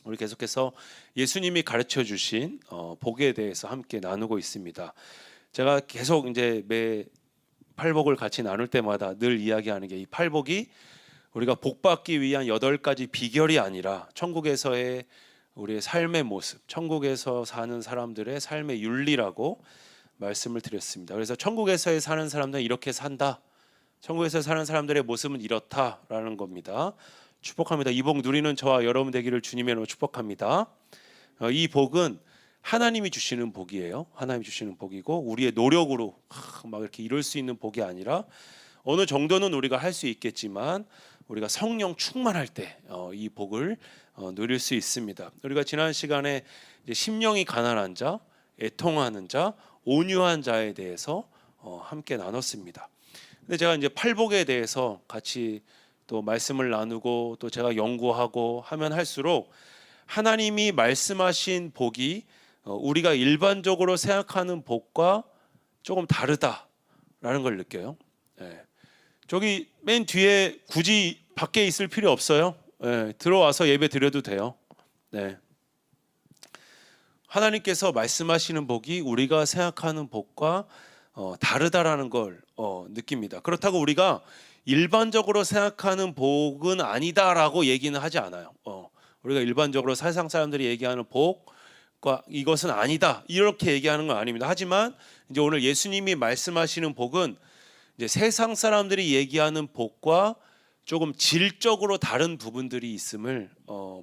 우리 계속해서 예수님이 가르쳐 주신 복에 대해서 함께 나누고 있습니다. 제가 계속 이제 매 팔복을 같이 나눌 때마다 늘 이야기하는 게 이 팔복이 우리가 복 받기 위한 8가지 비결이 아니라 천국에서의 우리의 삶의 모습, 천국에서 사는 사람들의 삶의 윤리라고 말씀을 드렸습니다. 그래서 천국에서 사는 사람들은 이렇게 산다, 천국에서 사는 사람들의 모습은 이렇다라는 겁니다. 축복합니다. 이 복 누리는 저와 여러분 되기를 주님의 이름으로 축복합니다. 이 복은 하나님이 주시는 복이에요. 하나님이 주시는 복이고 우리의 노력으로 막 이렇게 이룰 수 있는 복이 아니라 어느 정도는 우리가 할 수 있겠지만 우리가 성령 충만할 때 이 복을 누릴 수 있습니다. 우리가 지난 시간에 이제 심령이 가난한 자, 애통하는 자, 온유한 자에 대해서 함께 나눴습니다. 근데 제가 이제 팔복에 대해서 같이 또 말씀을 나누고 또 제가 연구하고 하면 할수록 하나님이 말씀하신 복이 우리가 일반적으로 생각하는 복과 조금 다르다라는 걸 느껴요. 저기 맨 뒤에 굳이 밖에 있을 필요 없어요. 들어와서 예배 드려도 돼요. 하나님께서 말씀하시는 복이 우리가 생각하는 복과 다르다라는 걸 느낍니다. 그렇다고 우리가 일반적으로 생각하는 복은 아니다라고 얘기는 하지 않아요. 우리가 일반적으로 세상 사람들이 얘기하는 복과 이것은 아니다 이렇게 얘기하는 건 아닙니다. 하지만 이제 오늘 예수님이 말씀하시는 복은 이제 세상 사람들이 얘기하는 복과 조금 질적으로 다른 부분들이 있음을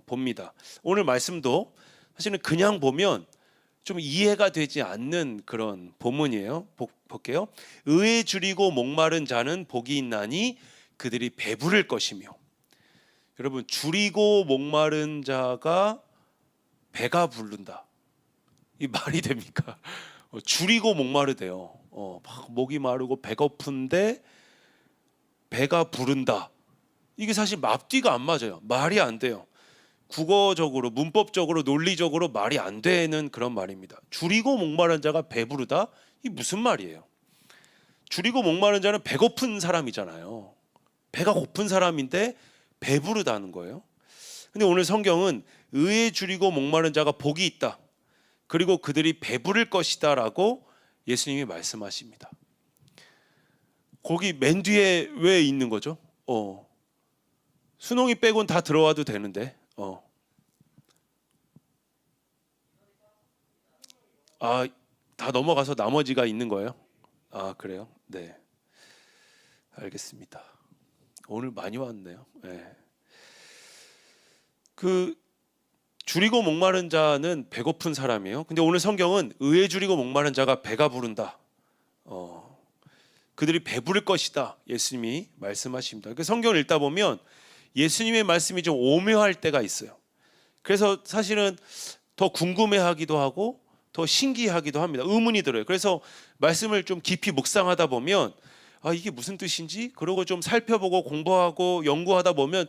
봅니다. 오늘 말씀도 사실은 그냥 보면 좀 이해가 되지 않는 그런 본문이에요. 볼게요. 의에 줄이고 목마른 자는 복이 있나니 그들이 배부를 것이며. 여러분, 줄이고 목마른 자가 배가 부른다. 이 말이 됩니까? 줄이고 목마르대요. 막 목이 마르고 배고픈데 배가 부른다. 이게 사실 앞뒤가 안 맞아요. 말이 안 돼요. 국어적으로, 문법적으로, 논리적으로 말이 안 되는 그런 말입니다. 줄이고 목마른 자가 배부르다? 이게 무슨 말이에요? 줄이고 목마른 자는 배고픈 사람이잖아요. 배가 고픈 사람인데 배부르다는 거예요. 근데 오늘 성경은 의에 줄이고 목마른 자가 복이 있다. 그리고 그들이 배부를 것이다 라고 예수님이 말씀하십니다. 거기 맨 뒤에 왜 있는 거죠? 순홍이 빼곤 다 들어와도 되는데 다 넘어가서 나머지가 있는 거예요? 그래요? 네, 알겠습니다. 오늘 많이 왔네요. 그 줄이고 목마른 자는 배고픈 사람이에요. 근데 오늘 성경은 의에 줄이고 목마른 자가 배가 부른다. 그들이 배부를 것이다. 예수님이 말씀하십니다. 그 성경을 읽다 보면 예수님의 말씀이 좀 오묘할 때가 있어요. 그래서 사실은 더 궁금해하기도 하고 더 신기하기도 합니다. 의문이 들어요. 그래서 말씀을 좀 깊이 묵상하다 보면 이게 무슨 뜻인지 그러고 좀 살펴보고 공부하고 연구하다 보면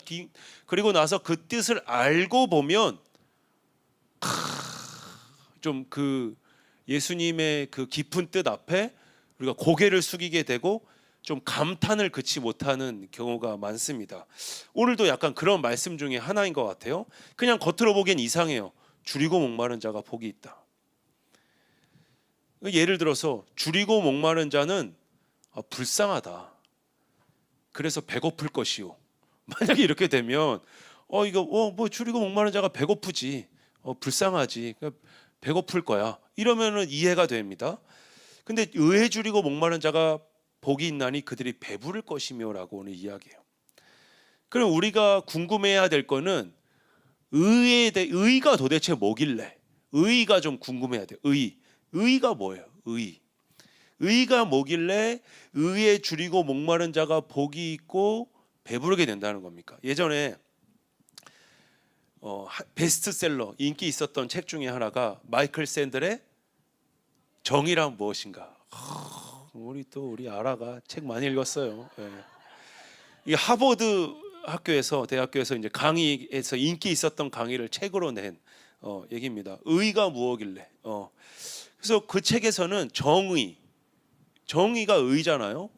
그리고 나서 그 뜻을 알고 보면 좀 그 예수님의 그 깊은 뜻 앞에 우리가 고개를 숙이게 되고 좀 감탄을 그치 못하는 경우가 많습니다. 오늘도 약간 그런 말씀 중에 하나인 것 같아요. 그냥 겉으로 보기엔 이상해요. 줄이고 목마른 자가 복이 있다. 예를 들어서 줄이고 목마른 자는 불쌍하다. 그래서 배고플 것이요. 만약에 이렇게 되면 뭐 줄이고 목마른 자가 배고프지, 불쌍하지, 배고플 거야. 이러면은 이해가 됩니다. 근데 의에 줄이고 목마른 자가 복이 있나니 그들이 배부를 것이며라고 오늘 이야기해요. 그럼 우리가 궁금해야 될 거는 의가 도대체 뭐길래? 의가 좀 궁금해야 돼요. 의가 뭐예요? 의가 뭐길래 의에 줄이고 목마른 자가 복이 있고 배부르게 된다는 겁니까? 예전에 베스트셀러 인기 있었던 책 중에 하나가 마이클 샌델의 정의란 무엇인가. 우리 아라가 책 많이 읽었어요. 이 하버드 대학교에서 이제 강의에서 인기 있었던 강의를 책으로 낸 얘기입니다. 의가 무엇길래. 그래서 그 책에서는 정의가 의잖아요.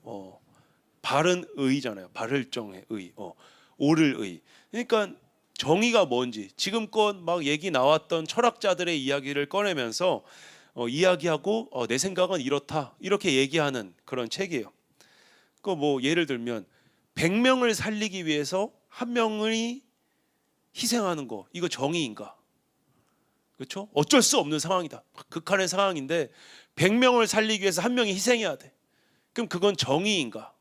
바른 의잖아요. 바를 정의 의, 옳을 의. 그러니까 정의가 뭔지 지금껏 막 얘기 나왔던 철학자들의 이야기를 꺼내면서 이야기하고 내 생각은 이렇다 이렇게 얘기하는 그런 책이에요. 그 뭐 예를 들면 100명을 살리기 위해서 한 명이 희생하는 거 이거 정의인가? 그렇죠? 어쩔 수 없는 상황이다. 극한의 상황인데 100명을 살리기 위해서 한 명이 희생해야 돼. 그럼 그건 정의인가?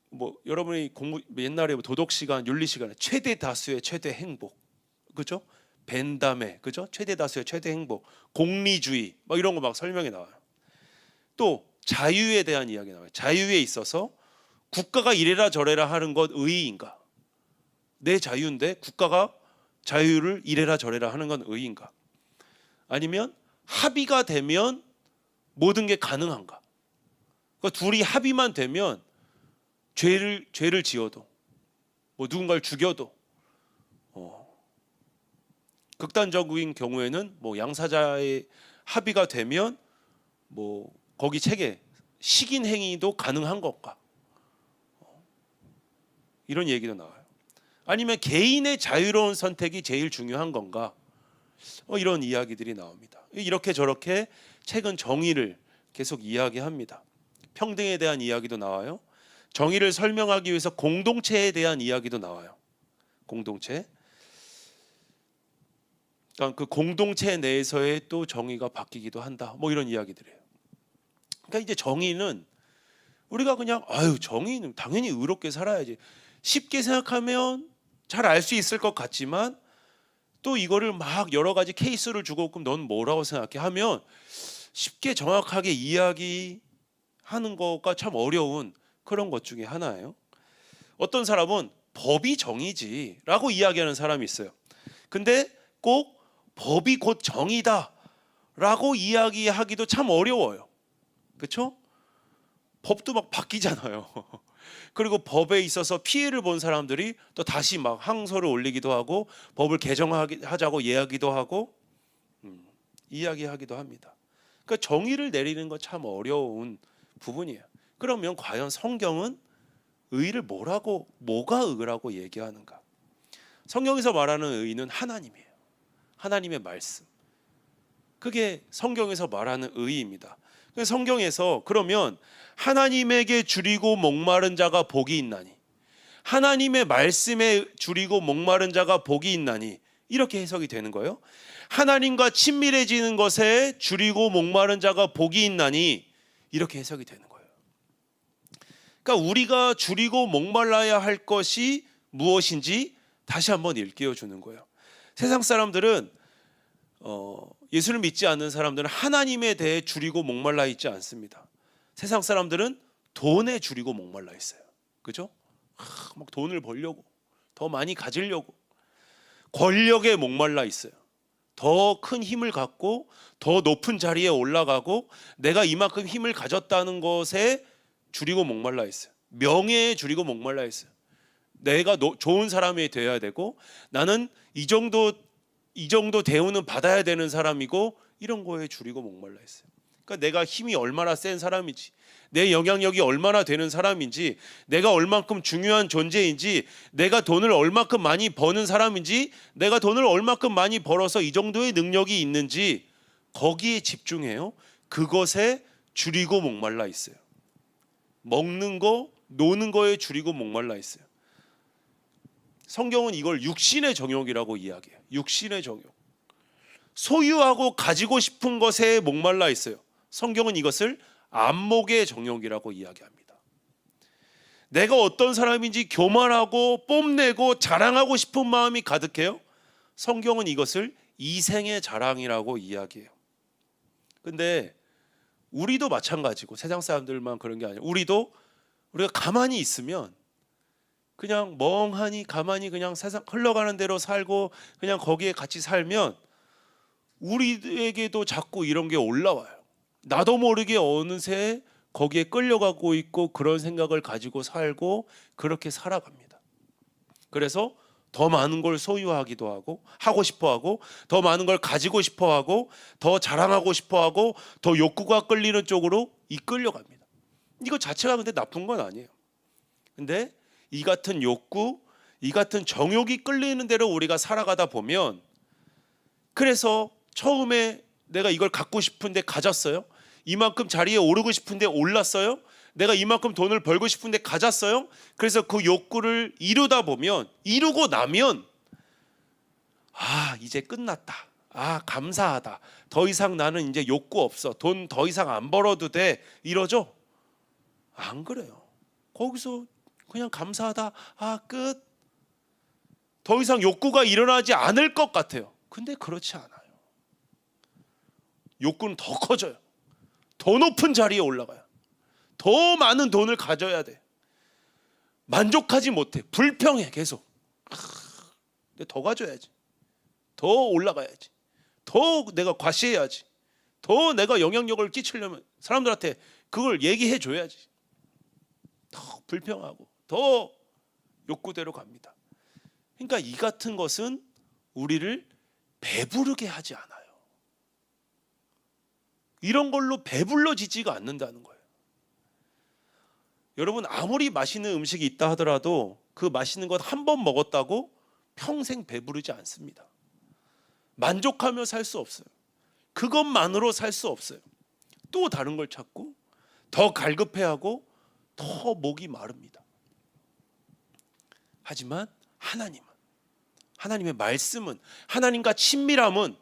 뭐 여러분이 옛날에 도덕 시간, 윤리 시간에 최대 다수의 최대 행복, 그죠? 벤담에, 그죠? 최대 다수의 최대 행복, 공리주의, 막 이런 거 막 설명이 나와요. 또 자유에 대한 이야기 나와요. 자유에 있어서 국가가 이래라 저래라 하는 것 의의인가? 내 자유인데 국가가 자유를 이래라 저래라 하는 건 의의인가? 아니면 합의가 되면 모든 게 가능한가? 그러니까 둘이 합의만 되면 죄를 지어도 뭐 누군가를 죽여도 극단적인 경우에는 뭐 양사자의 합의가 되면 뭐 거기 책에 식인 행위도 가능한 것과 이런 얘기도 나와요. 아니면 개인의 자유로운 선택이 제일 중요한 건가? 이런 이야기들이 나옵니다. 이렇게 저렇게 책은 정의를 계속 이야기합니다. 평등에 대한 이야기도 나와요. 정의를 설명하기 위해서 공동체에 대한 이야기도 나와요. 공동체. 그러니까 그 공동체 내에서의 또 정의가 바뀌기도 한다. 뭐 이런 이야기들이에요. 그러니까 이제 정의는 우리가 그냥 정의는 당연히 의롭게 살아야지. 쉽게 생각하면 잘 알 수 있을 것 같지만 또 이거를 막 여러 가지 케이스를 주고 그럼 넌 뭐라고 생각해 하면 쉽게 정확하게 이야기하는 거가 참 어려운 그런 것 중에 하나예요. 어떤 사람은 법이 정의지라고 이야기하는 사람이 있어요. 근데 꼭 법이 곧 정의다라고 이야기하기도 참 어려워요. 그렇죠? 법도 막 바뀌잖아요. 그리고 법에 있어서 피해를 본 사람들이 또 다시 막 항소를 올리기도 하고 법을 개정하자고 이야기도 하고 이야기하기도 합니다. 그러니까 정의를 내리는 거 참 어려운 부분이에요. 그러면 과연 성경은 의를 뭐가 의라고 얘기하는가? 성경에서 말하는 의는 하나님이에요. 하나님의 말씀. 그게 성경에서 말하는 의입니다. 성경에서 그러면 하나님에게 줄이고 목마른 자가 복이 있나니, 하나님의 말씀에 줄이고 목마른 자가 복이 있나니, 이렇게 해석이 되는 거예요. 하나님과 친밀해지는 것에 줄이고 목마른 자가 복이 있나니, 이렇게 해석이 되는 거예요. 그러니까 우리가 줄이고 목말라야 할 것이 무엇인지 다시 한번 일깨워 주는 거예요. 세상 사람들은 예수를 믿지 않는 사람들은 하나님에 대해 줄이고 목말라 있지 않습니다. 세상 사람들은 돈에 줄이고 목말라 있어요. 그죠? 막 돈을 벌려고, 더 많이 가지려고, 권력에 목말라 있어요. 더 큰 힘을 갖고 더 높은 자리에 올라가고 내가 이만큼 힘을 가졌다는 것에 줄이고 목말라 있어요. 명예에 줄이고 목말라 있어요. 내가 좋은 사람이 되어야 되고 나는 이 정도 대우는 받아야 되는 사람이고 이런 거에 줄이고 목말라 있어요. 그러니까 내가 힘이 얼마나 센 사람인지, 내 영향력이 얼마나 되는 사람인지, 내가 얼만큼 중요한 존재인지, 내가 돈을 얼만큼 많이 버는 사람인지, 내가 돈을 얼만큼 많이 벌어서 이 정도의 능력이 있는지 거기에 집중해요. 그것에 줄이고 목말라 있어요. 먹는 거, 노는 거에 줄이고 목말라 있어요. 성경은 이걸 육신의 정욕이라고 이야기해요. 육신의 정욕. 소유하고 가지고 싶은 것에 목말라 있어요. 성경은 이것을 안목의 정욕이라고 이야기합니다. 내가 어떤 사람인지 교만하고 뽐내고 자랑하고 싶은 마음이 가득해요. 성경은 이것을 이생의 자랑이라고 이야기해요. 근데 우리도 마찬가지고 세상 사람들만 그런 게 아니에요. 우리가 가만히 있으면 그냥 멍하니 가만히 그냥 세상 흘러가는 대로 살고 그냥 거기에 같이 살면 우리에게도 자꾸 이런 게 올라와요. 나도 모르게 어느새 거기에 끌려가고 있고 그런 생각을 가지고 살고 그렇게 살아갑니다. 그래서 더 많은 걸 소유하기도 하고 싶어하고 더 많은 걸 가지고 싶어하고 더 자랑하고 싶어하고 더 욕구가 끌리는 쪽으로 이끌려갑니다. 이거 자체가 근데 나쁜 건 아니에요. 근데 이 같은 욕구, 이 같은 정욕이 끌리는 대로 우리가 살아가다 보면, 그래서 처음에 내가 이걸 갖고 싶은데 가졌어요. 이만큼 자리에 오르고 싶은데 올랐어요. 내가 이만큼 돈을 벌고 싶은데 가졌어요. 그래서 그 욕구를 이루고 나면 이제 끝났다. 감사하다. 더 이상 나는 이제 욕구 없어. 돈 더 이상 안 벌어도 돼. 이러죠? 안 그래요. 거기서 그냥 감사하다. 끝. 더 이상 욕구가 일어나지 않을 것 같아요. 근데 그렇지 않아요. 욕구는 더 커져요. 더 높은 자리에 올라가요. 더 많은 돈을 가져야 돼. 만족하지 못해. 불평해 계속. 근데 더 가져야지. 더 올라가야지. 더 내가 과시해야지. 더 내가 영향력을 끼치려면 사람들한테 그걸 얘기해 줘야지. 더 불평하고 더 욕구대로 갑니다. 그러니까 이 같은 것은 우리를 배부르게 하지 않아요. 이런 걸로 배불러지지가 않는다는 거예요. 여러분, 아무리 맛있는 음식이 있다 하더라도 그 맛있는 것 한 번 먹었다고 평생 배부르지 않습니다. 만족하며 살 수 없어요. 그것만으로 살 수 없어요. 또 다른 걸 찾고 더 갈급해하고 더 목이 마릅니다. 하지만 하나님의 말씀은, 하나님과 친밀함은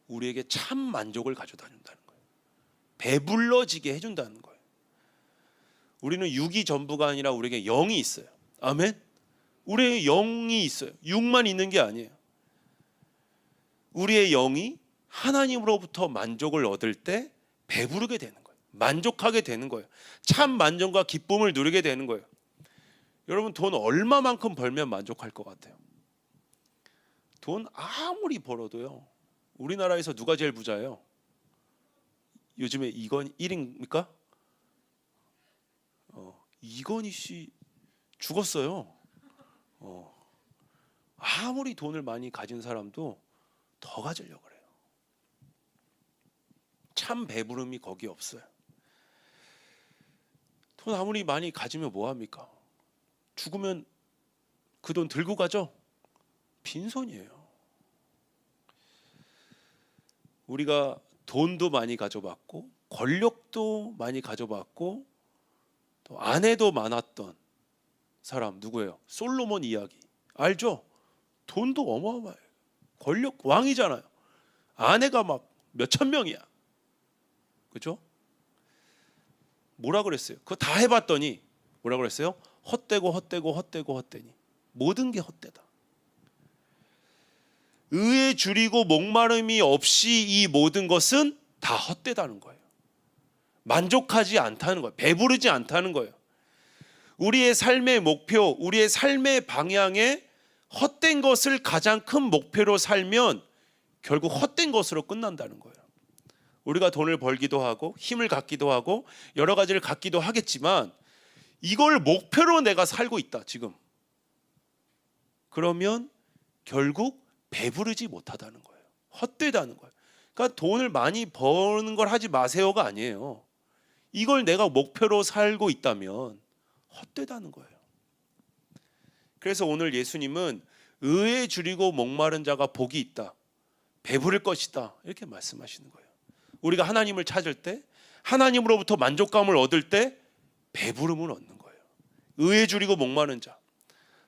우리에게 참 만족을 가져다 준다는 거예요. 배불러지게 해준다는 거예요. 우리는 육이 전부가 아니라 우리에게 영이 있어요. 아멘. 우리의 영이 있어요. 육만 있는 게 아니에요. 우리의 영이 하나님으로부터 만족을 얻을 때 배부르게 되는 거예요. 만족하게 되는 거예요. 참 만족과 기쁨을 누리게 되는 거예요. 여러분, 돈 얼마만큼 벌면 만족할 것 같아요? 돈 아무리 벌어도요. 우리나라에서 누가 제일 부자예요? 요즘에 이건 1위입니까? 이건희 씨 죽었어요. 아무리 돈을 많이 가진 사람도 더 가지려고 그래요. 참 배부름이 거기 없어요. 돈 아무리 많이 가지면 뭐합니까? 죽으면 그 돈 들고 가죠? 빈손이에요. 우리가 돈도 많이 가져봤고 권력도 많이 가져봤고 또 아내도 많았던 사람 누구예요? 솔로몬 이야기 알죠? 돈도 어마어마해요. 권력 왕이잖아요. 아내가 막 몇천 명이야. 그죠? 뭐라 그랬어요? 그거 다 해봤더니 뭐라 그랬어요? 헛되니 모든 게 헛되다. 의에 줄이고 목마름이 없이 이 모든 것은 다 헛되다는 거예요. 만족하지 않다는 거예요. 배부르지 않다는 거예요. 우리의 삶의 목표, 우리의 삶의 방향에 헛된 것을 가장 큰 목표로 살면 결국 헛된 것으로 끝난다는 거예요. 우리가 돈을 벌기도 하고 힘을 갖기도 하고 여러 가지를 갖기도 하겠지만 이걸 목표로 내가 살고 있다 지금. 그러면 결국 배부르지 못하다는 거예요. 헛되다는 거예요. 그러니까 돈을 많이 버는 걸 하지 마세요가 아니에요. 이걸 내가 목표로 살고 있다면 헛되다는 거예요. 그래서 오늘 예수님은 의에 줄이고 목마른 자가 복이 있다. 배부를 것이다. 이렇게 말씀하시는 거예요. 우리가 하나님을 찾을 때 하나님으로부터 만족감을 얻을 때 배부름을 얻는 거예요. 의에 줄이고 목마른 자.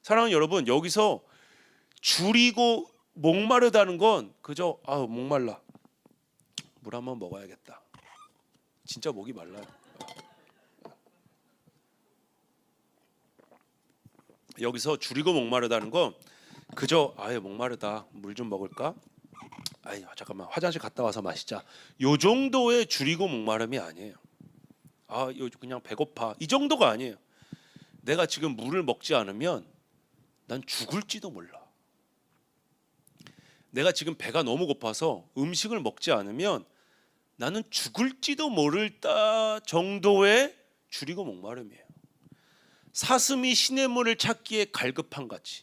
사랑하는 여러분, 여기서 줄이고 목마르다는 건 그저 목말라. 물 한번 먹어야겠다. 진짜 목이 말라요. 여기서 줄이고 목마르다는 건 그저 목마르다. 물 좀 먹을까? 잠깐만 화장실 갔다 와서 마시자. 요 정도의 줄이고 목마름이 아니에요. 그냥 배고파. 이 정도가 아니에요. 내가 지금 물을 먹지 않으면 난 죽을지도 몰라. 내가 지금 배가 너무 고파서 음식을 먹지 않으면 나는 죽을지도 모를 정도의 줄이고 목마름이에요. 사슴이 시냇물을 찾기에 갈급한 같이.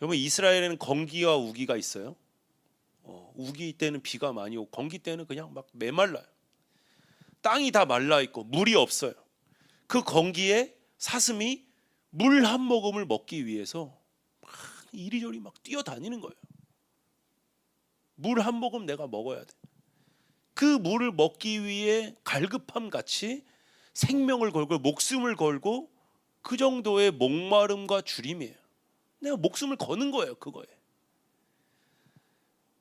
여러분, 이스라엘에는 건기와 우기가 있어요. 우기 때는 비가 많이 오고 건기 때는 그냥 막 메말라요. 땅이 다 말라 있고 물이 없어요. 그 건기에 사슴이 물 한 모금을 먹기 위해서 막 이리저리 막 뛰어다니는 거예요. 물 한 모금 내가 먹어야 돼. 그 물을 먹기 위해 갈급함 같이 생명을 걸고 목숨을 걸고 그 정도의 목마름과 주림이에요. 내가 목숨을 거는 거예요, 그거에.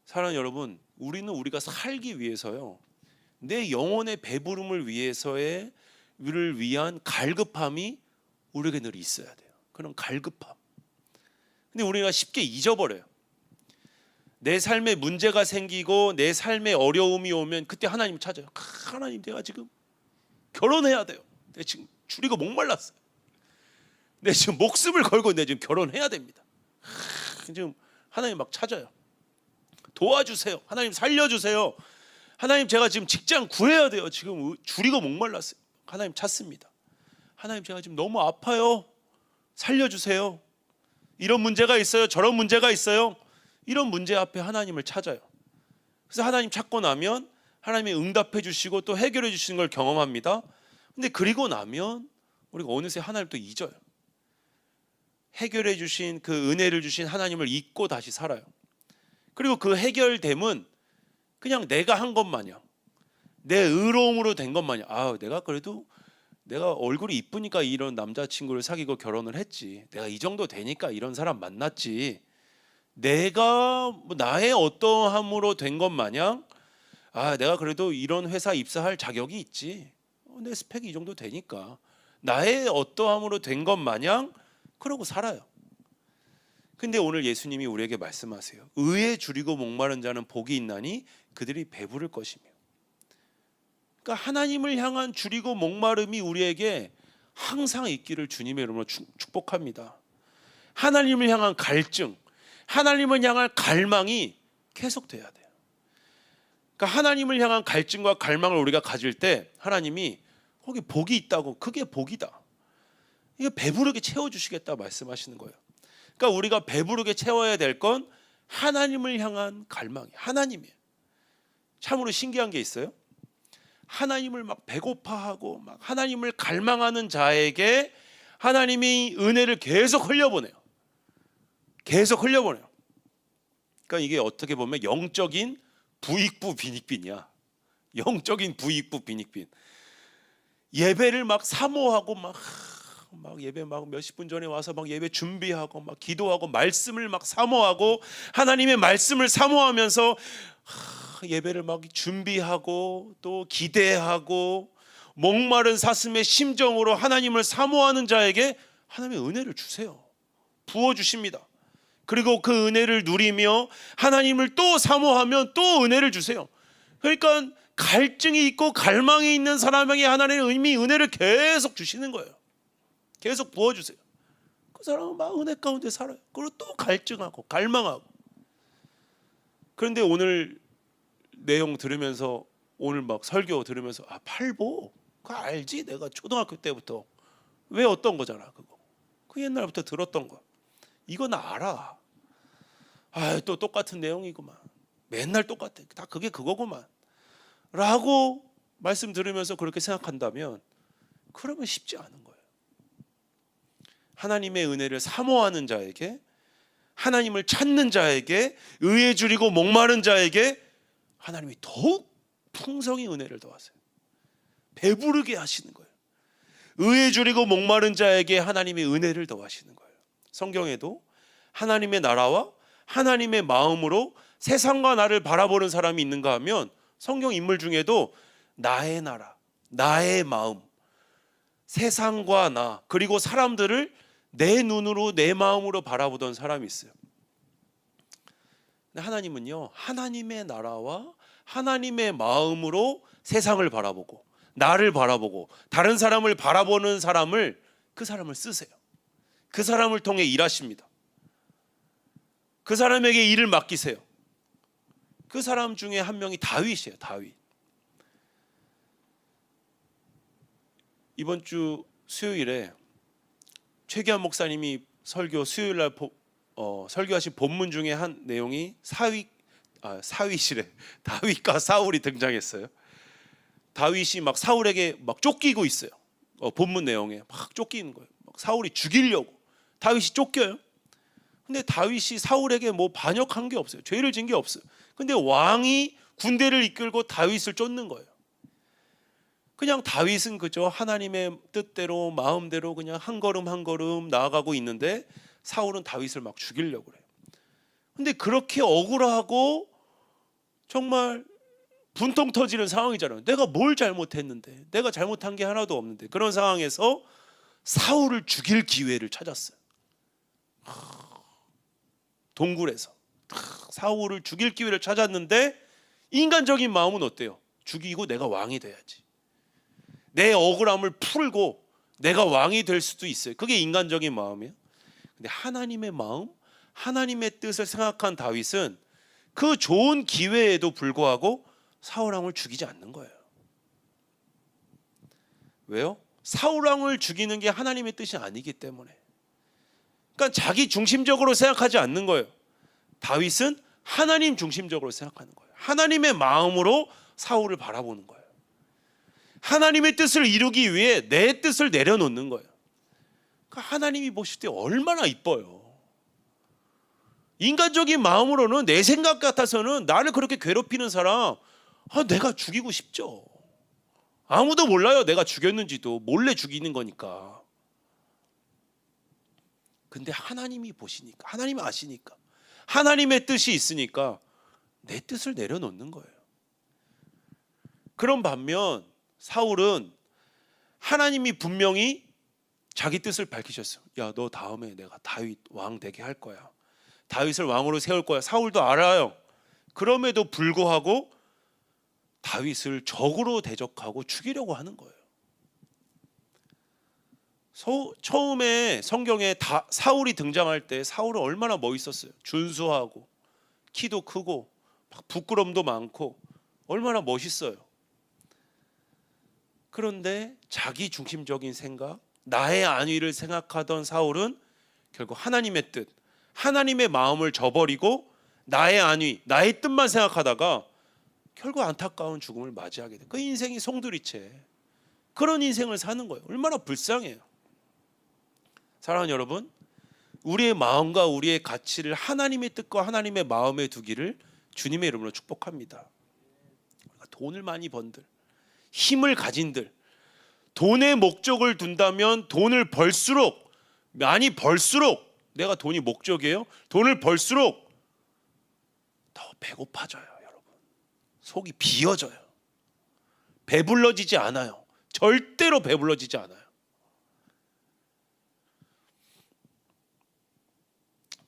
사랑하는 여러분, 우리는 우리가 살기 위해서요, 내 영혼의 배부름을 위해서의 를 위한 갈급함이 우리에게 늘 있어야 돼요. 그런 갈급함. 근데 우리가 쉽게 잊어버려요. 내 삶에 문제가 생기고 내 삶에 어려움이 오면 그때 하나님 찾아요. 하나님, 내가 지금 결혼해야 돼요. 내가 지금 줄이고 목말랐어요. 내가 지금 목숨을 걸고 내가 지금 결혼해야 됩니다. 지금 하나님 막 찾아요. 도와주세요. 하나님 살려주세요. 하나님, 제가 지금 직장 구해야 돼요. 지금 줄이고 목말랐어요. 하나님 찾습니다. 하나님, 제가 지금 너무 아파요. 살려주세요. 이런 문제가 있어요. 저런 문제가 있어요. 이런 문제 앞에 하나님을 찾아요. 그래서 하나님 찾고 나면 하나님이 응답해 주시고 또 해결해 주시는 걸 경험합니다. 근데 그리고 나면 우리가 어느새 하나님을 또 잊어요. 해결해 주신 그 은혜를 주신 하나님을 잊고 다시 살아요. 그리고 그 해결됨은 그냥 내가 한 것 마냥, 내 의로움으로 된 것 마냥, 내가 그래도 내가 얼굴이 이쁘니까 이런 남자친구를 사귀고 결혼을 했지, 내가 이 정도 되니까 이런 사람 만났지, 내가 나의 어떠함으로 된 것 마냥, 내가 그래도 이런 회사 입사할 자격이 있지, 내 스펙이 이 정도 되니까, 나의 어떠함으로 된 것 마냥 그러고 살아요. 근데 오늘 예수님이 우리에게 말씀하세요. 의에 줄이고 목마른 자는 복이 있나니 그들이 배부를 것이며. 그러니까 하나님을 향한 줄이고 목마름이 우리에게 항상 있기를 주님의 이름으로 축복합니다. 하나님을 향한 갈증, 하나님을 향한 갈망이 계속돼야 돼요. 그러니까 하나님을 향한 갈증과 갈망을 우리가 가질 때 하나님이 거기 복이 있다고, 그게 복이다, 이게 배부르게 채워주시겠다 말씀하시는 거예요. 그러니까 우리가 배부르게 채워야 될 건 하나님을 향한 갈망이에요. 하나님이에요. 참으로 신기한 게 있어요. 하나님을 막 배고파하고 막 하나님을 갈망하는 자에게 하나님이 은혜를 계속 흘려보내요. 계속 흘려보내요. 그러니까 이게 어떻게 보면 영적인 부익부 빈익빈이야. 영적인 부익부 빈익빈. 예배를 막 사모하고 막 예배 막 몇십 분 전에 와서 막 예배 준비하고 막 기도하고 말씀을 막 사모하고 하나님의 말씀을 사모하면서 예배를 막 준비하고 또 기대하고 목마른 사슴의 심정으로 하나님을 사모하는 자에게 하나님의 은혜를 주세요. 부어주십니다. 그리고 그 은혜를 누리며 하나님을 또 사모하면 또 은혜를 주세요. 그러니까 갈증이 있고 갈망이 있는 사람에게 하나님의 이미 은혜를 계속 주시는 거예요. 계속 부어주세요. 그 사람은 막 은혜 가운데 살아요. 그리고 또 갈증하고 갈망하고. 그런데 오늘 내용 들으면서, 오늘 막 설교 들으면서, 팔보 그거 알지? 내가 초등학교 때부터 왜 어떤 거잖아. 그거 그 옛날부터 들었던 거, 이거 나 알아. 또 똑같은 내용이구만, 맨날 똑같아, 다 그게 그거구만 라고 말씀 들으면서 그렇게 생각한다면 그러면 쉽지 않은 거예요. 하나님의 은혜를 사모하는 자에게, 하나님을 찾는 자에게, 의에 줄이고 목마른 자에게 하나님이 더욱 풍성히 은혜를 더하세요. 배부르게 하시는 거예요. 의에 줄이고 목마른 자에게 하나님이 은혜를 더하시는 거예요. 성경에도 하나님의 나라와 하나님의 마음으로 세상과 나를 바라보는 사람이 있는가 하면 성경 인물 중에도 나의 나라, 나의 마음, 세상과 나, 그리고 사람들을 내 눈으로 내 마음으로 바라보던 사람이 있어요. 근데 하나님은요, 하나님의 나라와 하나님의 마음으로 세상을 바라보고 나를 바라보고 다른 사람을 바라보는 사람을, 그 사람을 쓰세요. 그 사람을 통해 일하십니다. 그 사람에게 일을 맡기세요. 그 사람 중에 한 명이 다윗이에요. 다윗. 이번 주 수요일에 최기환 목사님이 설교 수요일날 설교하신 본문 중에 한 내용이 사윗이래. 다윗과 사울이 등장했어요. 다윗이 막 사울에게 막 쫓기고 있어요. 본문 내용에 막 쫓기는 거예요. 막 사울이 죽이려고. 다윗이 쫓겨요. 근데 다윗이 사울에게 뭐 반역한 게 없어요. 죄를 진 게 없어요. 근데 왕이 군대를 이끌고 다윗을 쫓는 거예요. 그냥 다윗은 그저 하나님의 뜻대로 마음대로 그냥 한 걸음 한 걸음 나아가고 있는데 사울은 다윗을 막 죽이려고 그래요. 근데 그렇게 억울하고 정말 분통 터지는 상황이잖아요. 내가 뭘 잘못했는데, 내가 잘못한 게 하나도 없는데. 그런 상황에서 사울을 죽일 기회를 찾았어요. 동굴에서 사울을 죽일 기회를 찾았는데 인간적인 마음은 어때요? 죽이고 내가 왕이 돼야지. 내 억울함을 풀고 내가 왕이 될 수도 있어요. 그게 인간적인 마음이에요. 근데 하나님의 마음, 하나님의 뜻을 생각한 다윗은 그 좋은 기회에도 불구하고 사울 왕을 죽이지 않는 거예요. 왜요? 사울 왕을 죽이는 게 하나님의 뜻이 아니기 때문에. 그러니까 자기 중심적으로 생각하지 않는 거예요. 다윗은 하나님 중심적으로 생각하는 거예요. 하나님의 마음으로 사울을 바라보는 거예요. 하나님의 뜻을 이루기 위해 내 뜻을 내려놓는 거예요. 그러니까 하나님이 보실 때 얼마나 이뻐요. 인간적인 마음으로는 내 생각 같아서는 나를 그렇게 괴롭히는 사람 내가 죽이고 싶죠. 아무도 몰라요. 내가 죽였는지도. 몰래 죽이는 거니까. 근데 하나님이 보시니까, 하나님이 아시니까, 하나님의 뜻이 있으니까 내 뜻을 내려놓는 거예요. 그런 반면 사울은 하나님이 분명히 자기 뜻을 밝히셨어요. 야, 너 다음에 내가 다윗 왕 되게 할 거야. 다윗을 왕으로 세울 거야. 사울도 알아요. 그럼에도 불구하고 다윗을 적으로 대적하고 죽이려고 하는 거예요. 처음에 성경에 사울이 등장할 때 사울은 얼마나 멋있었어요. 준수하고 키도 크고 막 부끄럼도 많고 얼마나 멋있어요. 그런데 자기 중심적인 생각, 나의 안위를 생각하던 사울은 결국 하나님의 뜻, 하나님의 마음을 저버리고 나의 안위, 나의 뜻만 생각하다가 결국 안타까운 죽음을 맞이하게 돼. 그 인생이 송두리째. 그런 인생을 사는 거예요. 얼마나 불쌍해요. 사랑하는 여러분, 우리의 마음과 우리의 가치를 하나님의 뜻과 하나님의 마음에 두기를 주님의 이름으로 축복합니다. 돈을 많이 번들, 힘을 가진들, 돈의 목적을 둔다면 돈을 벌수록, 많이 벌수록, 내가 돈이 목적이에요. 돈을 벌수록 더 배고파져요, 여러분. 속이 비어져요. 배불러지지 않아요. 절대로 배불러지지 않아요.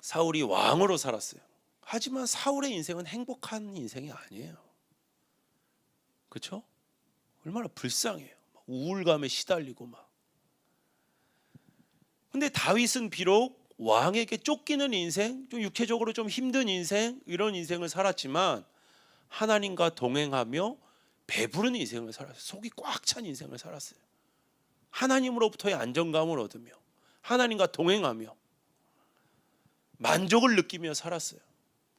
사울이 왕으로 살았어요. 하지만 사울의 인생은 행복한 인생이 아니에요. 그렇죠? 얼마나 불쌍해요. 우울감에 시달리고 막. 근데 다윗은 비록 왕에게 쫓기는 인생, 좀 육체적으로 좀 힘든 인생, 이런 인생을 살았지만 하나님과 동행하며 배부른 인생을 살았어요. 속이 꽉 찬 인생을 살았어요. 하나님으로부터의 안정감을 얻으며 하나님과 동행하며 만족을 느끼며 살았어요.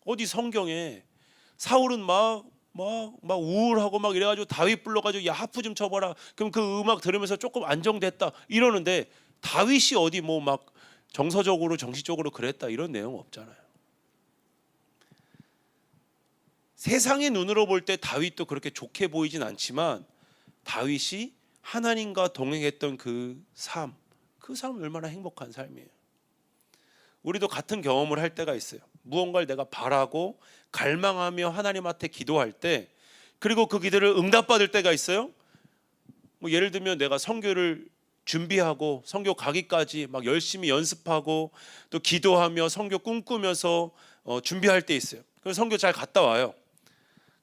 어디 성경에 사울은 막 우울하고 막 이래가지고 다윗 불러가지고 야 하프 좀 쳐봐라. 그럼 그 음악 들으면서 조금 안정됐다 이러는데 다윗이 어디 뭐 막 정서적으로 정신적으로 그랬다 이런 내용 없잖아요. 세상의 눈으로 볼 때 다윗도 그렇게 좋게 보이진 않지만 다윗이 하나님과 동행했던 그 삶 얼마나 행복한 삶이에요. 우리도 같은 경험을 할 때가 있어요. 무언가를 내가 바라고 갈망하며 하나님한테 기도할 때, 그리고 그 기도를 응답받을 때가 있어요. 뭐 예를 들면 내가 선교를 준비하고 선교 가기까지 막 열심히 연습하고 또 기도하며 선교 꿈꾸면서 준비할 때 있어요. 그래서 선교 잘 갔다 와요.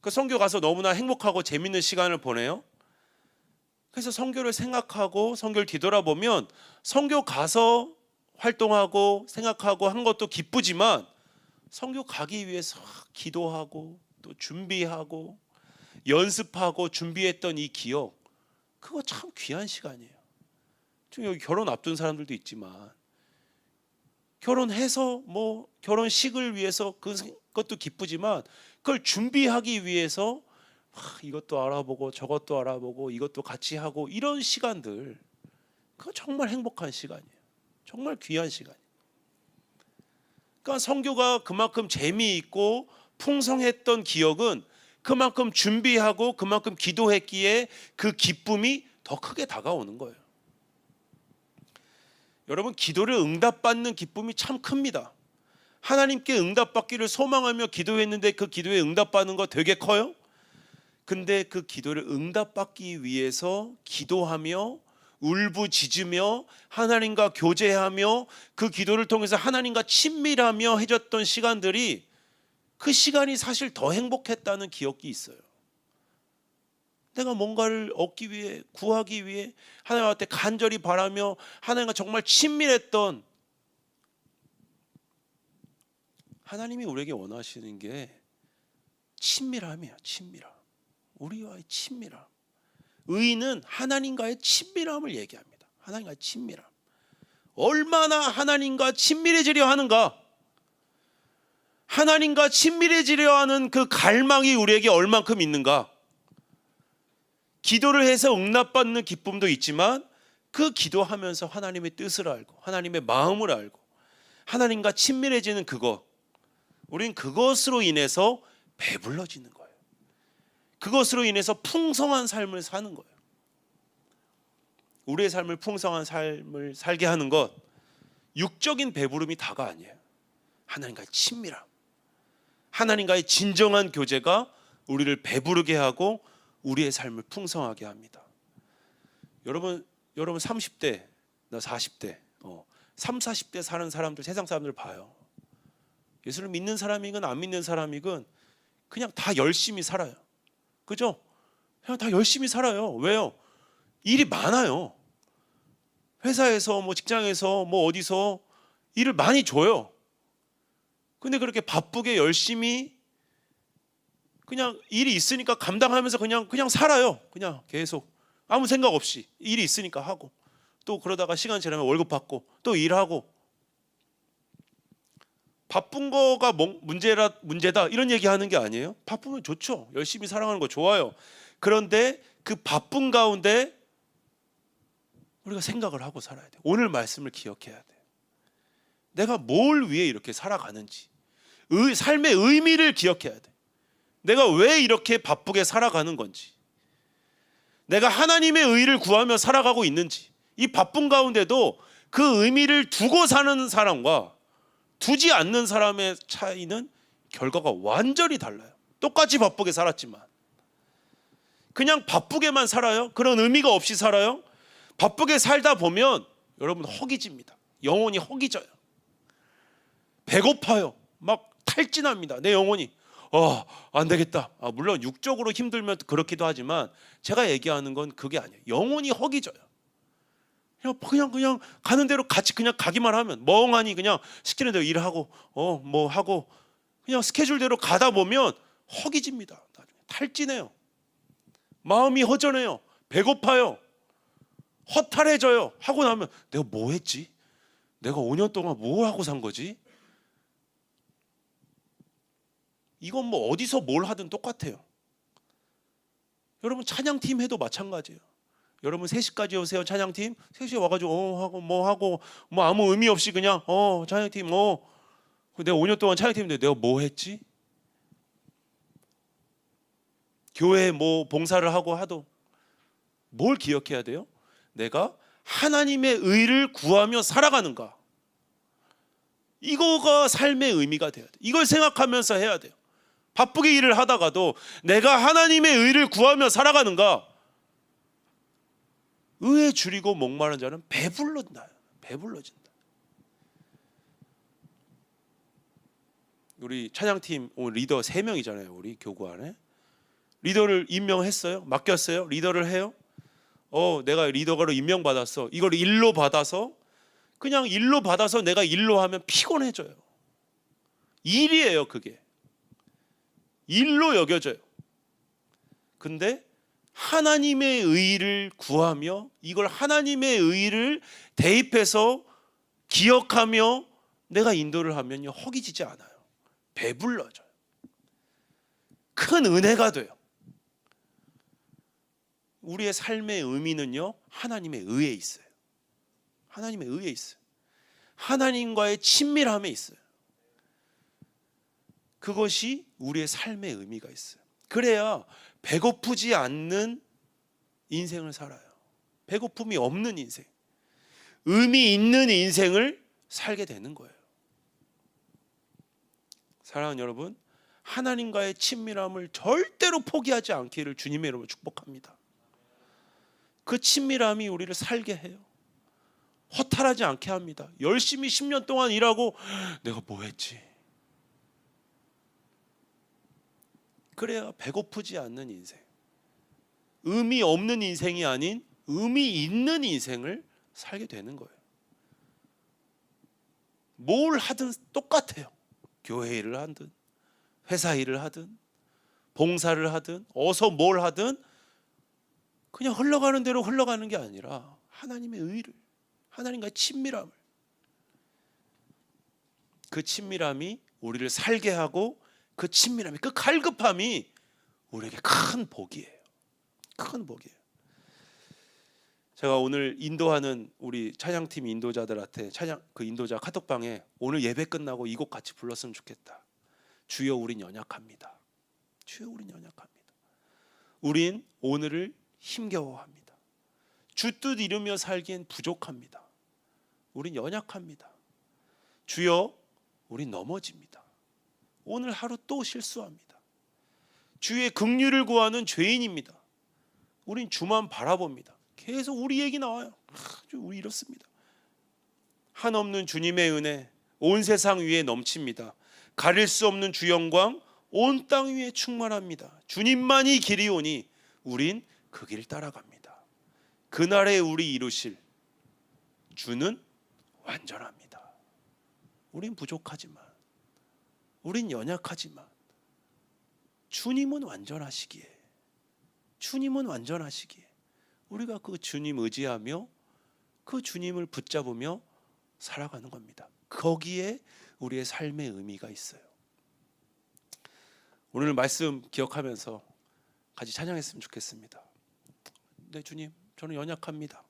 그 선교 가서 너무나 행복하고 재밌는 시간을 보내요. 그래서 선교를 생각하고 선교를 뒤돌아보면 선교 가서 활동하고 생각하고 한 것도 기쁘지만 선교 가기 위해서 기도하고 또 준비하고 연습하고 준비했던 이 기억, 그거 참 귀한 시간이에요. 지금 여기 결혼 앞둔 사람들도 있지만 결혼해서 뭐 결혼식을 위해서 그것도 기쁘지만 그걸 준비하기 위해서 이것도 알아보고 저것도 알아보고 이것도 같이 하고 이런 시간들, 그거 정말 행복한 시간이에요. 정말 귀한 시간. 그러니까 선교가 그만큼 재미있고 풍성했던 기억은 그만큼 준비하고 그만큼 기도했기에 그 기쁨이 더 크게 다가오는 거예요. 여러분, 기도를 응답받는 기쁨이 참 큽니다. 하나님께 응답받기를 소망하며 기도했는데 그 기도에 응답받는 거 되게 커요. 근데 그 기도를 응답받기 위해서 기도하며 울부짖으며 하나님과 교제하며 그 기도를 통해서 하나님과 친밀하며 해줬던 시간들이, 그 시간이 사실 더 행복했다는 기억이 있어요. 내가 뭔가를 얻기 위해, 구하기 위해 하나님한테 간절히 바라며 하나님과 정말 친밀했던, 하나님이 우리에게 원하시는 게 친밀함이에요. 친밀함. 우리와의 친밀함. 의인은 하나님과의 친밀함을 얘기합니다. 하나님과의 친밀함. 얼마나 하나님과 친밀해지려 하는가? 하나님과 친밀해지려 하는 그 갈망이 우리에게 얼만큼 있는가? 기도를 해서 응답받는 기쁨도 있지만 그 기도하면서 하나님의 뜻을 알고 하나님의 마음을 알고 하나님과 친밀해지는 그것, 우린 그것으로 인해서 배불러지는 거예요. 그것으로 인해서 풍성한 삶을 사는 거예요. 우리의 삶을 풍성한 삶을 살게 하는 것, 육적인 배부름이 다가 아니에요. 하나님과의 친밀함, 하나님과의 진정한 교제가 우리를 배부르게 하고 우리의 삶을 풍성하게 합니다. 여러분 30대, 나 40대, 3, 40대 사는 사람들, 세상 사람들 봐요. 예수를 믿는 사람이건 안 믿는 사람이건 그냥 다 열심히 살아요. 그죠? 그냥 다 열심히 살아요. 왜요? 일이 많아요. 회사에서 뭐 직장에서 뭐 어디서 일을 많이 줘요. 근데 그렇게 바쁘게 열심히 그냥 일이 있으니까 감당하면서 그냥 살아요. 그냥 계속 아무 생각 없이 일이 있으니까 하고, 또 그러다가 시간 지나면 월급 받고 또 일하고. 바쁜 거가 문제다 이런 얘기하는 게 아니에요. 바쁘면 좋죠. 열심히 살아가는 거 좋아요. 그런데 그 바쁜 가운데 우리가 생각을 하고 살아야 돼요. 오늘 말씀을 기억해야 돼요. 내가 뭘 위해 이렇게 살아가는지, 삶의 의미를 기억해야 돼. 내가 왜 이렇게 바쁘게 살아가는 건지, 내가 하나님의 의를 구하며 살아가고 있는지. 이 바쁜 가운데도 그 의미를 두고 사는 사람과 두지 않는 사람의 차이는 결과가 완전히 달라요. 똑같이 바쁘게 살았지만 그냥 바쁘게만 살아요? 그런 의미가 없이 살아요? 바쁘게 살다 보면 여러분 허기집니다. 영혼이 허기져요. 배고파요. 막 탈진합니다. 내 영혼이 안 되겠다. 물론 육적으로 힘들면 그렇기도 하지만 제가 얘기하는 건 그게 아니에요. 영혼이 허기져요. 그냥 가는 대로 같이 그냥 가기만 하면, 멍하니 그냥 시키는 대로 일하고 뭐 하고 그냥 스케줄대로 가다 보면 허기집니다. 나중에 탈진해요. 마음이 허전해요. 배고파요. 허탈해져요. 하고 나면 내가 뭐 했지? 내가 5년 동안 뭘 하고 산 거지? 이건 뭐 어디서 뭘 하든 똑같아요. 여러분 찬양팀 해도 마찬가지예요. 여러분 3시까지 오세요. 찬양팀 3시에 와가지고 하고 뭐 아무 의미 없이 그냥 찬양팀 내가 5년 동안 찬양팀인데 내가 뭐 했지? 교회에 뭐 봉사를 하고 하도 뭘 기억해야 돼요? 내가 하나님의 의를 구하며 살아가는가? 이거가 삶의 의미가 돼야 돼. 이걸 생각하면서 해야 돼요. 바쁘게 일을 하다가도 내가 하나님의 의를 구하며 살아가는가? 의에 줄이고 목마른 자는 배불러진다. 우리 찬양팀 오늘 리더 3명이잖아요. 우리 교구 안에 리더를 임명했어요. 맡겼어요. 리더를 해요. 내가 리더로 임명받았어. 이걸 일로 받아서 그냥 일로 받아서 내가 일로 하면 피곤해져요. 일이에요. 그게 일로 여겨져요. 근데 하나님의 의를 구하며 이걸 하나님의 의를 대입해서 기억하며 내가 인도를 하면요, 허기지지 않아요. 배불러져요. 큰 은혜가 돼요. 우리의 삶의 의미는요, 하나님의 의에 있어요. 하나님의 의에 있어요. 하나님과의 친밀함에 있어요. 그것이 우리의 삶의 의미가 있어요. 그래야 배고프지 않는 인생을 살아요. 배고픔이 없는 인생, 의미 있는 인생을 살게 되는 거예요. 사랑하는 여러분, 하나님과의 친밀함을 절대로 포기하지 않기를 주님의 이름으로 축복합니다. 그 친밀함이 우리를 살게 해요. 허탈하지 않게 합니다. 열심히 10년 동안 일하고 내가 뭐 했지? 그래야 배고프지 않는 인생, 의미 없는 인생이 아닌 의미 있는 인생을 살게 되는 거예요. 뭘 하든 똑같아요. 교회 일을 하든 회사 일을 하든 봉사를 하든 어서 뭘 하든 그냥 흘러가는 대로 흘러가는 게 아니라 하나님의 의를, 하나님과의 친밀함을, 그 친밀함이 우리를 살게 하고 그 친밀함이, 그 갈급함이 우리에게 큰 복이에요. 큰 복이에요. 제가 오늘 인도하는 우리 찬양팀 인도자들한테 그 인도자 카톡방에 오늘 예배 끝나고 이 곡 같이 불렀으면 좋겠다. 주여 우린 연약합니다. 주여 우린 연약합니다. 우린 오늘을 힘겨워합니다. 주 뜻 이루며 살기엔 부족합니다. 우린 연약합니다. 주여 우린 넘어집니다. 오늘 하루 또 실수합니다. 주의 긍휼을 구하는 죄인입니다. 우린 주만 바라봅니다. 계속 우리 얘기 나와요. 우리 이렇습니다. 한없는 주님의 은혜 온 세상 위에 넘칩니다. 가릴 수 없는 주 영광 온 땅 위에 충만합니다. 주님만이 길이오니 우린 그 길 따라갑니다. 그날에 우리 이루실 주는 완전합니다. 우린 부족하지만, 우린 연약하지만 주님은 완전하시기에, 주님은 완전하시기에 우리가 그 주님 의지하며 그 주님을 붙잡으며 살아가는 겁니다. 거기에 우리의 삶의 의미가 있어요. 오늘 말씀 기억하면서 같이 찬양했으면 좋겠습니다. 네, 주님, 저는 연약합니다.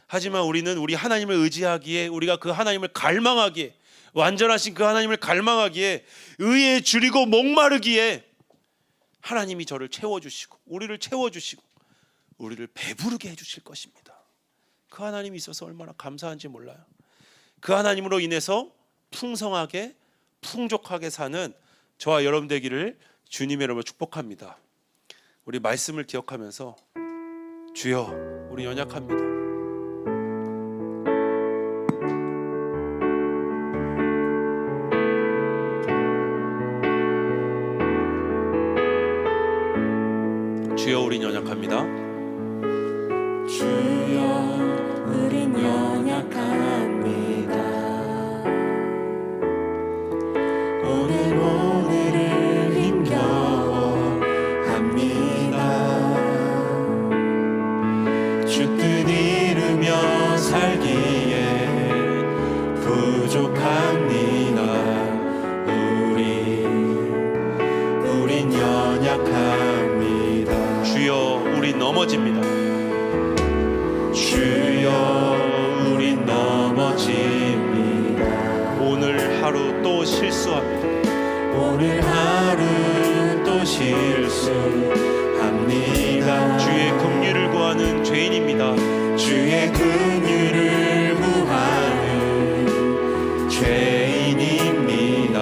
하지만 우리는 우리 하나님을 의지하기에, 우리가 그 하나님을 갈망하기에, 완전하신 그 하나님을 갈망하기에, 의에 줄이고 목마르기에 하나님이 저를 채워주시고 우리를 채워주시고 우리를 배부르게 해주실 것입니다. 그 하나님이 있어서 얼마나 감사한지 몰라요. 그 하나님으로 인해서 풍성하게 풍족하게 사는 저와 여러분 되기를 주님의 이름으로 축복합니다. 우리 말씀을 기억하면서 주여 우리 연약합니다. 주여 우린 연약합니다. 주여 우린 연약합니다. 오늘을 힘겨워합니다. 주 뜻 이루며 살기에 부족합니다. 우린 연약합니다. 주여 우린 넘어집니다. 주여 우린 넘어집니다. 오늘 하루 또 실수합니다. 오늘 하루 또 실수합니다. 주의 긍휼을 구하는 죄인입니다. 주의 긍휼을 구하는 죄인입니다.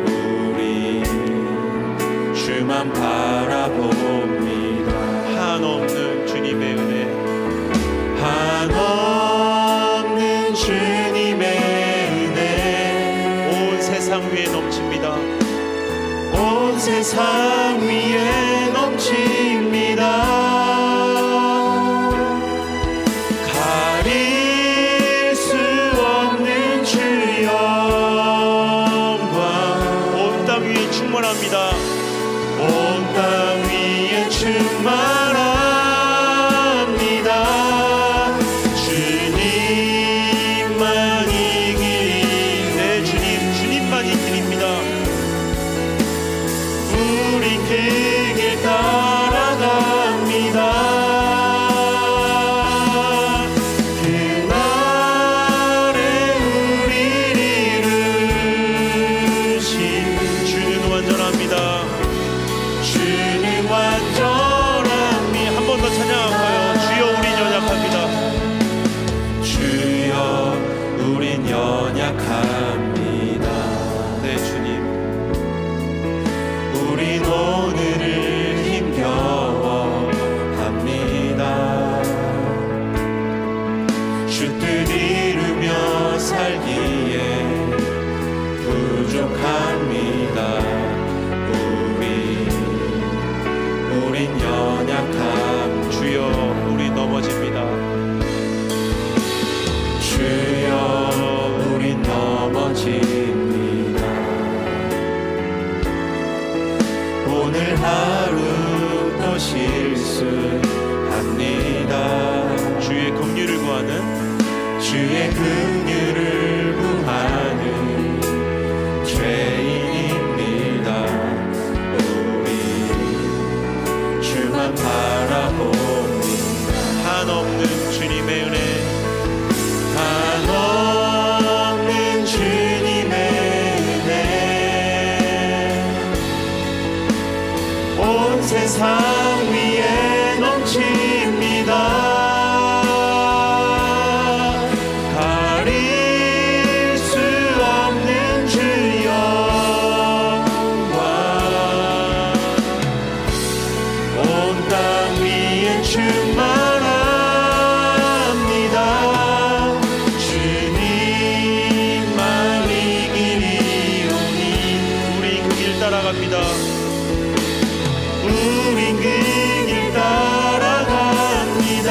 우리 주만 바라봅니다. 한없는 주님의 은혜, 한없는 주님의 은혜 온 세상 위에 넘칩니다. 온 세상 위에 넘칩니다. 가릴 수 없는 주 영광 온 땅 위에 충만합니다. 온 땅 위에 충만합니다. 주님만이 길, 네 주님, 주님만이 길입니다. 우리 그 길 따라갑니다. 그날에 찬양합니다. 주는 완전함이. 한 번 더 찬양할까요? 주여 우린 연약합니다. 주여 우린 연약합니다. 네 주님. 우린 오늘을 힘겨워합니다. 주 뜻 이루며 살기에 부족합니다. 우린 연약함. 주여 우리 넘어집니다. 주여 우린 넘어집니다. 오늘 하루 또 실수합니다. 주의 긍휼을 구하는 주의 긍휼을 구하는 죄인입니다. 우리 주만 바라봅니다. 한없는 주님의 은혜, 한없는 주님의 은혜, 온 세상 위에 넘칩니다. 가릴 수 없는 주 영광, 온 땅 위에 충만합니다. 주님만 이 길이 오니. 우리 그 길 따라갑니다. 우린 그 길 따라갑니다.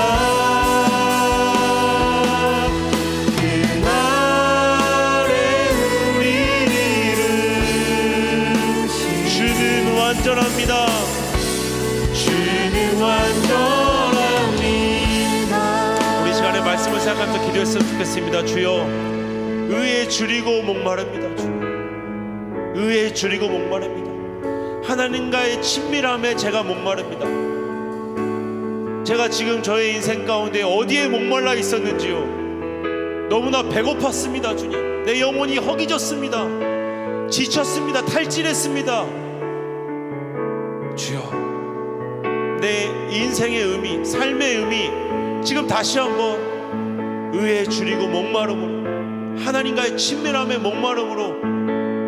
그날에 우리를 이루신 주는 완전합니다. 주는 완전합니다. 우리 시간에 말씀을 생각하면서 기도했으면 좋겠습니다. 주여 의에 줄이고 목마릅니다. 주여 의에 줄이고 목마릅니다. 하나님과의 친밀함에 제가 목마릅니다. 제가 지금 저의 인생 가운데 어디에 목말라 있었는지요, 너무나 배고팠습니다. 주님, 내 영혼이 허기졌습니다. 지쳤습니다. 탈진했습니다. 주여, 내 인생의 의미, 삶의 의미, 지금 다시 한번 의에 줄이고 목마름으로, 하나님과의 친밀함의 목마름으로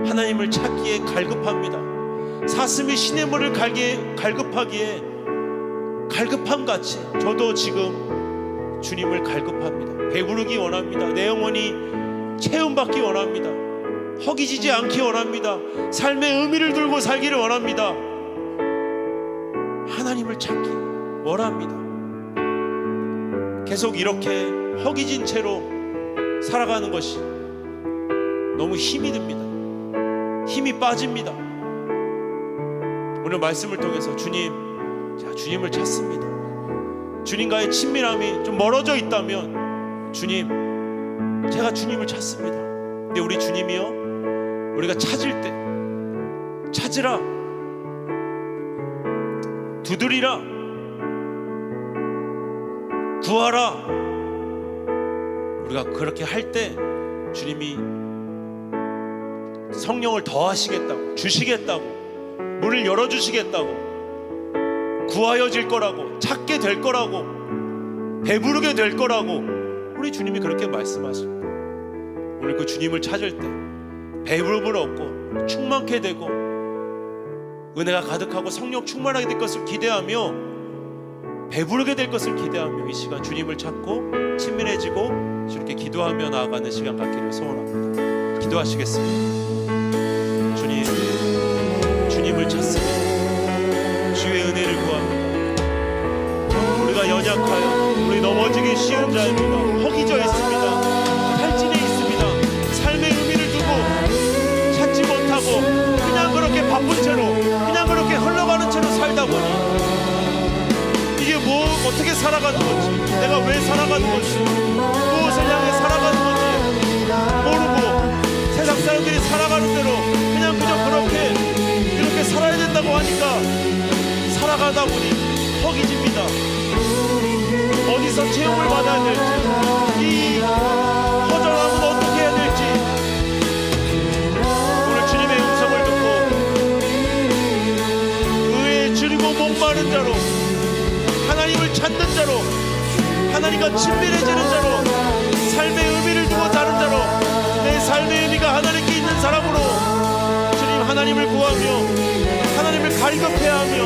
하나님을 찾기에 갈급합니다. 사슴이 시냇물을 갈급하기에 갈급함같이 저도 지금 주님을 갈급합니다. 배부르기 원합니다. 내 영혼이 체험받기 원합니다. 허기지지 않기 원합니다. 삶의 의미를 들고 살기를 원합니다. 하나님을 찾기 원합니다. 계속 이렇게 허기진 채로 살아가는 것이 너무 힘이 듭니다. 힘이 빠집니다. 오늘 말씀을 통해서 주님, 자, 주님을 찾습니다. 주님과의 친밀함이 좀 멀어져 있다면 주님, 제가 주님을 찾습니다. 근데 우리 주님이요, 우리가 찾을 때 찾으라, 두드리라, 구하라. 우리가 그렇게 할 때 주님이 성령을 더하시겠다고, 주시겠다고, 문을 열어주시겠다고, 구하여질 거라고, 찾게 될 거라고, 배부르게 될 거라고 우리 주님이 그렇게 말씀하십니다. 오늘 그 주님을 찾을 때 배부름을 얻고 충만케 되고 은혜가 가득하고 성령 충만하게 될 것을 기대하며 배부르게 될 것을 기대하며 이 시간 주님을 찾고 친밀해지고 이렇게 기도하며 나아가는 시간 갖기를 소원합니다. 기도하시겠습니다. 주님, 주님을 찾습니다. 주의 은혜를 구합니다. 우리가 연약하여 우리 넘어지기 쉬운 자입니다. 허기져 있습니다. 탈진해 있습니다. 삶의 의미를 두고 찾지 못하고 그냥 그렇게 바쁜 채로, 그냥 그렇게 흘러가는 채로 살다 보니 이게 뭐 어떻게 살아가는 건지, 내가 왜 살아가는 건지, 무엇을 향해 살아가는 건지 모르고 세상 사람들이 살아가는 대로 그냥 그렇게 살아야 된다고 하니까 살아가다 보니 허기집니다. 어디서 체험을 받아야 될지, 이 허전함은 어떻게 해야 될지 오늘 주님의 음성을 듣고 구하는 자로, 하나님을 찾는 자로, 하나님과 친밀해지는 자로, 삶의 의미를 두고 사는 자로, 내 삶의 의미가 하나님께 있는 사람으로 주님 하나님을 구하며 하나님을 갈급해야 하며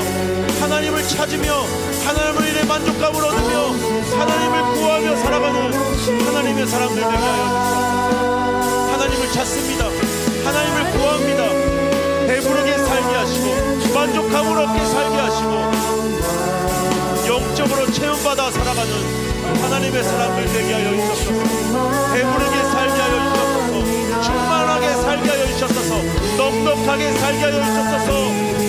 하나님을 찾으며 하나님을 인해 만족감을 얻으며 하나님을 구하며 살아가는 하나님의 사람들 되게 하여 하나님을 찾습니다. 하나님을 구합니다. 배부르게 살게 하시고 만족감을 얻게 살게 하시고 영적으로 체험받아 살아가는 하나님의 사람들 되게 하여 주옵소서. 배부르게 살게 하여 주옵소서. 충만하게 살게 하여 주옵소서. 넉넉하게 살게 하여 주옵소서.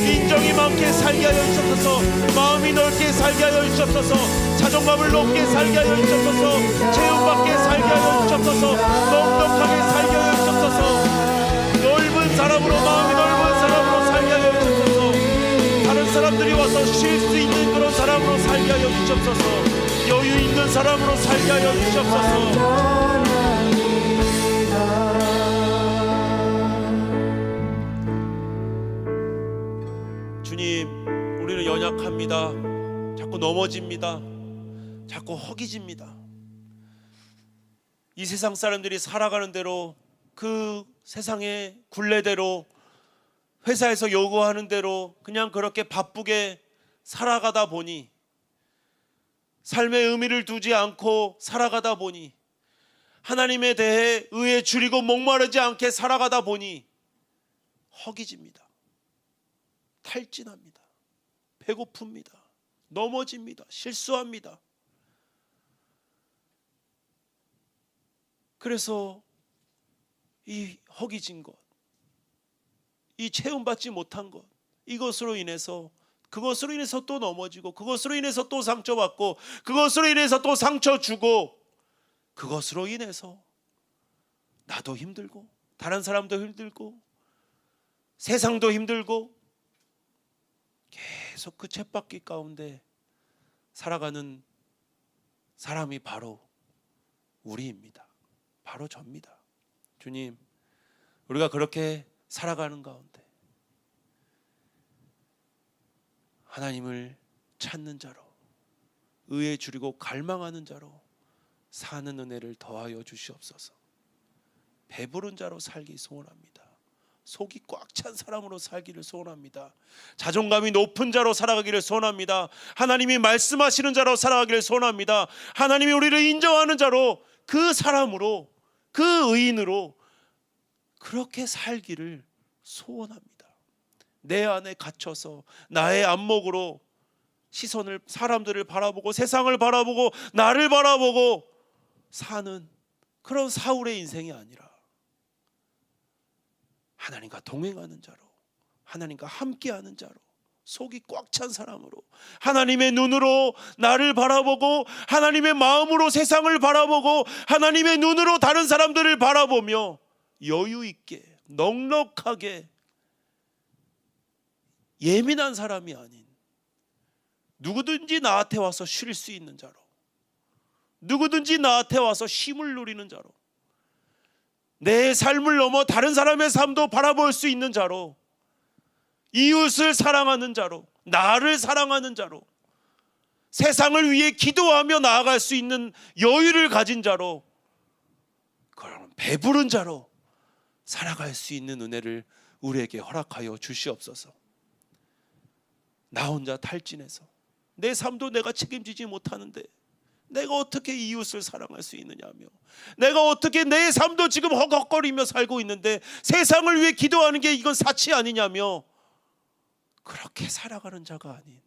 인정이 많게 살게 하여 주옵소서. 마음이 넓게 살게 하여 주옵소서. 자존감을 높게 살게 하여 주옵소서. 체험받게 살게 하여 주옵소서. 넉넉하게 살게 하여 주옵소서. 넓은 사람으로, 마음이 넓은 사람으로 살게 하여 주옵소서. 다른 사람들이 와서 쉴 수 있는 그런 사람으로 살게 하여 주옵소서. 여유 있는 사람으로 살게 하여 주옵소서. 주님, 우리는 연약합니다. 자꾸 넘어집니다. 자꾸 허기집니다. 이 세상 사람들이 살아가는 대로, 그 세상의 굴레대로, 회사에서 요구하는 대로 그냥 그렇게 바쁘게 살아가다 보니, 삶의 의미를 두지 않고 살아가다 보니, 하나님에 대해 의에 줄이고 목마르지 않게 살아가다 보니 허기집니다. 탈진합니다. 배고픕니다. 넘어집니다. 실수합니다. 그래서 이 허기진 것, 이 체험받지 못한 것, 이것으로 인해서, 그것으로 인해서 또 넘어지고, 그것으로 인해서 또 상처받고, 그것으로 인해서 또 상처 주고, 그것으로 인해서 나도 힘들고 다른 사람도 힘들고 세상도 힘들고 계속 그 쳇바퀴 가운데 살아가는 사람이 바로 우리입니다. 바로 접니다. 주님, 우리가 그렇게 살아가는 가운데 하나님을 찾는 자로, 의에 줄이고 갈망하는 자로 사는 은혜를 더하여 주시옵소서. 배부른 자로 살기 소원합니다. 속이 꽉 찬 사람으로 살기를 소원합니다. 자존감이 높은 자로 살아가기를 소원합니다. 하나님이 말씀하시는 자로 살아가기를 소원합니다. 하나님이 우리를 인정하는 자로, 그 사람으로, 그 의인으로 그렇게 살기를 소원합니다. 내 안에 갇혀서 나의 안목으로 시선을, 사람들을 바라보고 세상을 바라보고 나를 바라보고 사는 그런 사울의 인생이 아니라 하나님과 동행하는 자로, 하나님과 함께하는 자로, 속이 꽉 찬 사람으로, 하나님의 눈으로 나를 바라보고 하나님의 마음으로 세상을 바라보고 하나님의 눈으로 다른 사람들을 바라보며 여유 있게 넉넉하게, 예민한 사람이 아닌 누구든지 나한테 와서 쉴 수 있는 자로, 누구든지 나한테 와서 쉼을 누리는 자로, 내 삶을 넘어 다른 사람의 삶도 바라볼 수 있는 자로, 이웃을 사랑하는 자로, 나를 사랑하는 자로, 세상을 위해 기도하며 나아갈 수 있는 여유를 가진 자로, 그런 배부른 자로 살아갈 수 있는 은혜를 우리에게 허락하여 주시옵소서. 나 혼자 탈진해서 내 삶도 내가 책임지지 못하는데 내가 어떻게 이웃을 사랑할 수 있느냐며, 내가 어떻게 내 삶도 지금 허걱거리며 살고 있는데 세상을 위해 기도하는 게 이건 사치 아니냐며, 그렇게 살아가는 자가 아닌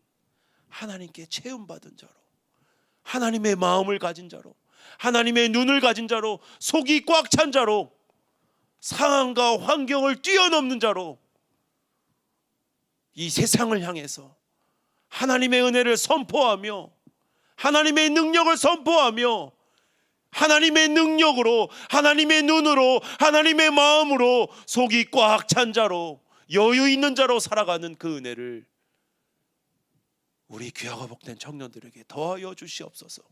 하나님께 체험받은 자로, 하나님의 마음을 가진 자로, 하나님의 눈을 가진 자로, 속이 꽉 찬 자로, 상황과 환경을 뛰어넘는 자로 이 세상을 향해서 하나님의 은혜를 선포하며 하나님의 능력을 선포하며 하나님의 능력으로, 하나님의 눈으로, 하나님의 마음으로 속이 꽉 찬 자로, 여유 있는 자로 살아가는 그 은혜를 우리 귀하고 복된 청년들에게 더하여 주시옵소서.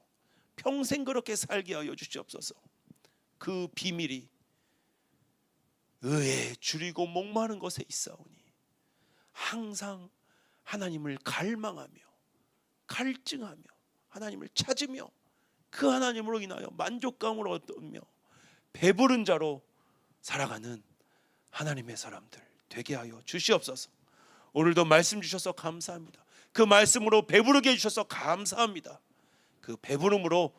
평생 그렇게 살게 하여 주시옵소서. 그 비밀이 의에 줄이고 목마른 것에 있사오니 항상 하나님을 갈망하며 갈증하며 하나님을 찾으며 그 하나님으로 인하여 만족감을 얻으며 배부른 자로 살아가는 하나님의 사람들 되게 하여 주시옵소서. 오늘도 말씀 주셔서 감사합니다. 그 말씀으로 배부르게 해주셔서 감사합니다. 그 배부름으로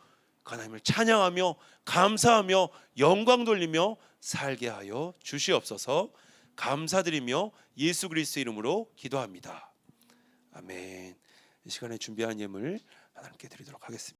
하나님을 찬양하며 감사하며 영광 돌리며 살게 하여 주시옵소서. 감사드리며 예수 그리스도 이름으로 기도합니다. 아멘. 이 시간에 준비한 예물 하나님께 드리도록 하겠습니다.